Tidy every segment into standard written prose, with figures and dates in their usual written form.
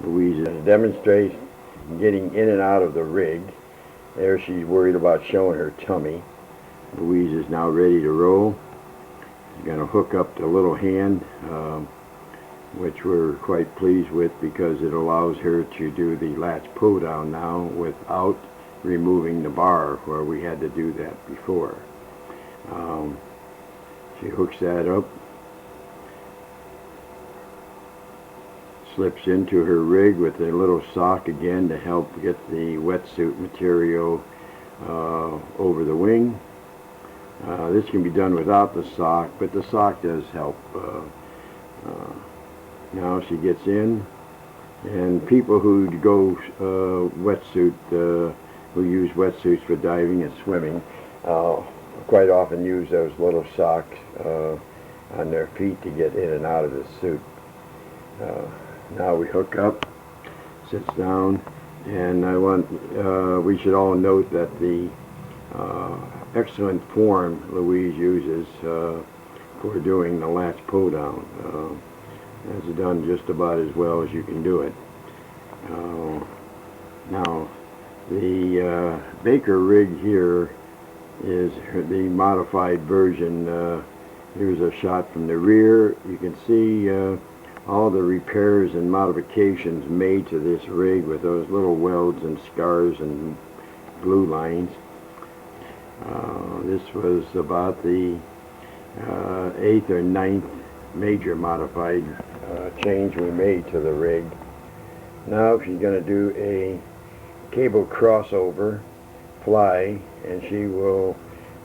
Louise demonstrates getting in and out of the rig. There she's worried about showing her tummy. Louise is now ready to roll. She's going to hook up the little hand, which we're quite pleased with because it allows her to do the latch pull down now without removing the bar where we had to do that before. She hooks that up, slips into her rig with a little sock again to help get the wetsuit material over the wing. This can be done without the sock, but the sock does help. Now she gets in, and people who go wetsuit, who use wetsuits for diving and swimming, quite often use those little socks on their feet to get in and out of the suit. Now we hook up, sits down, and we should all note that the excellent form Louise uses for doing the latch pull down. It's done just about as well as you can do it. Now the Baker rig here is the modified version. Here's a shot from the rear. You can see all the repairs and modifications made to this rig with those little welds and scars and glue lines. This was about the 8th or 9th major modified change we made to the rig. Now she's going to do a cable crossover fly, and she will,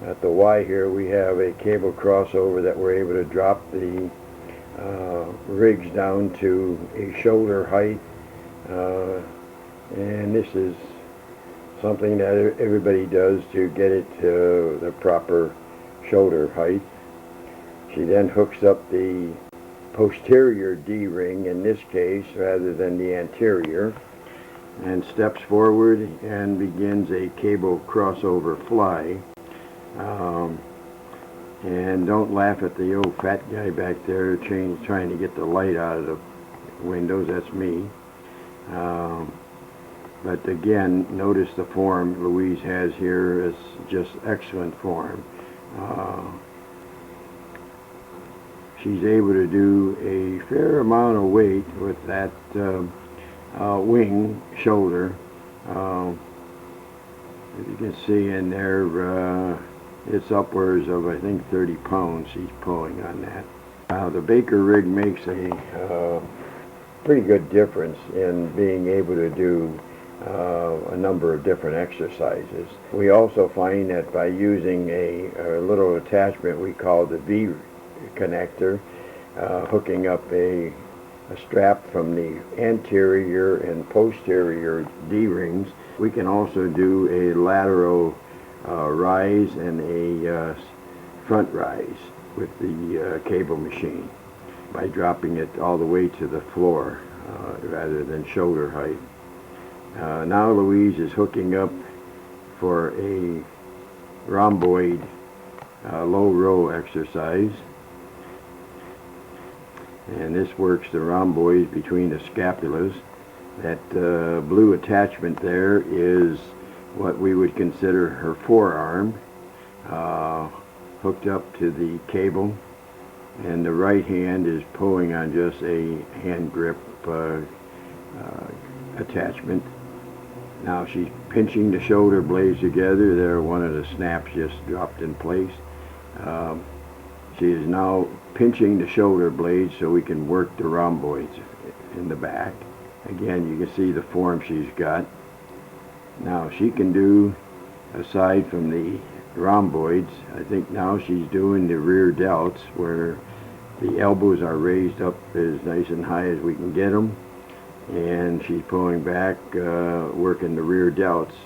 at the Y here, we have a cable crossover that we're able to drop the rigs down to a shoulder height, and this is something that everybody does to get it to the proper shoulder height. She then hooks up the posterior D-ring in this case rather than the anterior, and steps forward and begins a cable crossover fly. And don't laugh at the old fat guy back there trying to get the light out of the windows. That's me. But again, notice the form Louise has here is just excellent form. She's able to do a fair amount of weight with that wing shoulder. As you can see in there, it's upwards of, I think, 30 pounds she's pulling on that. The Baker rig makes a pretty good difference in being able to do a number of different exercises. We also find that by using a little attachment we call the V connector, hooking up a strap from the anterior and posterior D-rings, we can also do a lateral rise and a front rise with the cable machine by dropping it all the way to the floor rather than shoulder height. Now Louise is hooking up for a rhomboid low row exercise, and this works the rhomboids between the scapulas. That blue attachment there is what we would consider her forearm, hooked up to the cable, and the right hand is pulling on just a hand grip attachment. Now she's pinching the shoulder blades together. There, one of the snaps just dropped in place. She is now pinching the shoulder blades so we can work the rhomboids in the back. Again, you can see the form she's got. Now she can do, aside from the rhomboids, I think now she's doing the rear delts where the elbows are raised up as nice and high as we can get them, and she's pulling back, working the rear delts.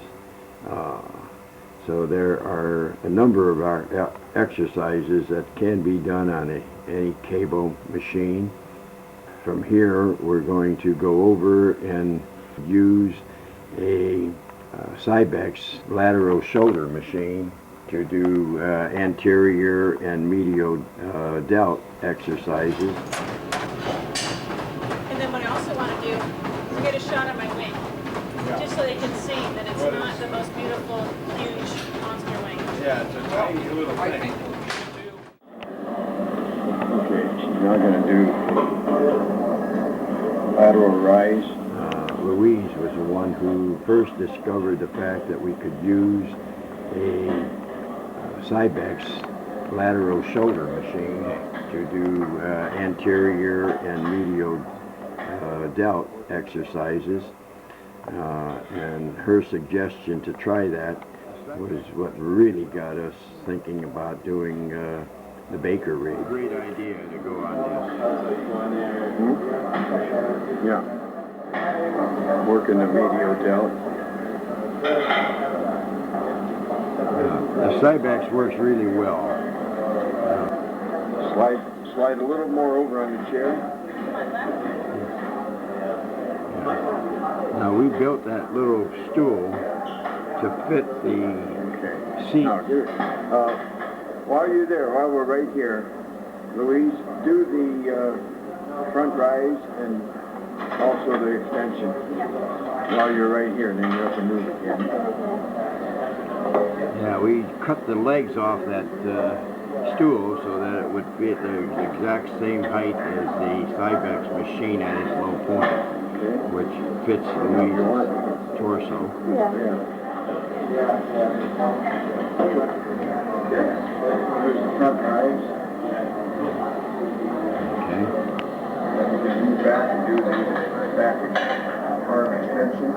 So there are a number of our exercises that can be done on any cable machine. From here we're going to go over and use a Cybex lateral shoulder machine to do anterior and medial delt exercises. And then what I also want to do to get a shot of my wing, just so they can see that it's not the most beautiful, huge monster wing. Yeah, it's a tiny little thing. Okay, she's now going to do lateral rise. Louise was the one who first discovered the fact that we could use a Cybex lateral shoulder machine to do anterior and medial delt exercises. And her suggestion to try that was what really got us thinking about doing the Baker rig. Great idea to go on this. Yeah. Working the medial delt. The Cybex works really well. Slide a little more over on the chair. Now we built that little stool to fit the seat. Now, while you're there, while we're right here, Louise, do the front rise and also the extension while you're right here, and then you have to move again. Yeah, we cut the legs off that stool so that it would fit the exact same height as the Cybex machine at its low point, which fits Louise's torso. Yeah. There's the front rise. Okay. Then you can move back and do the back arm extension.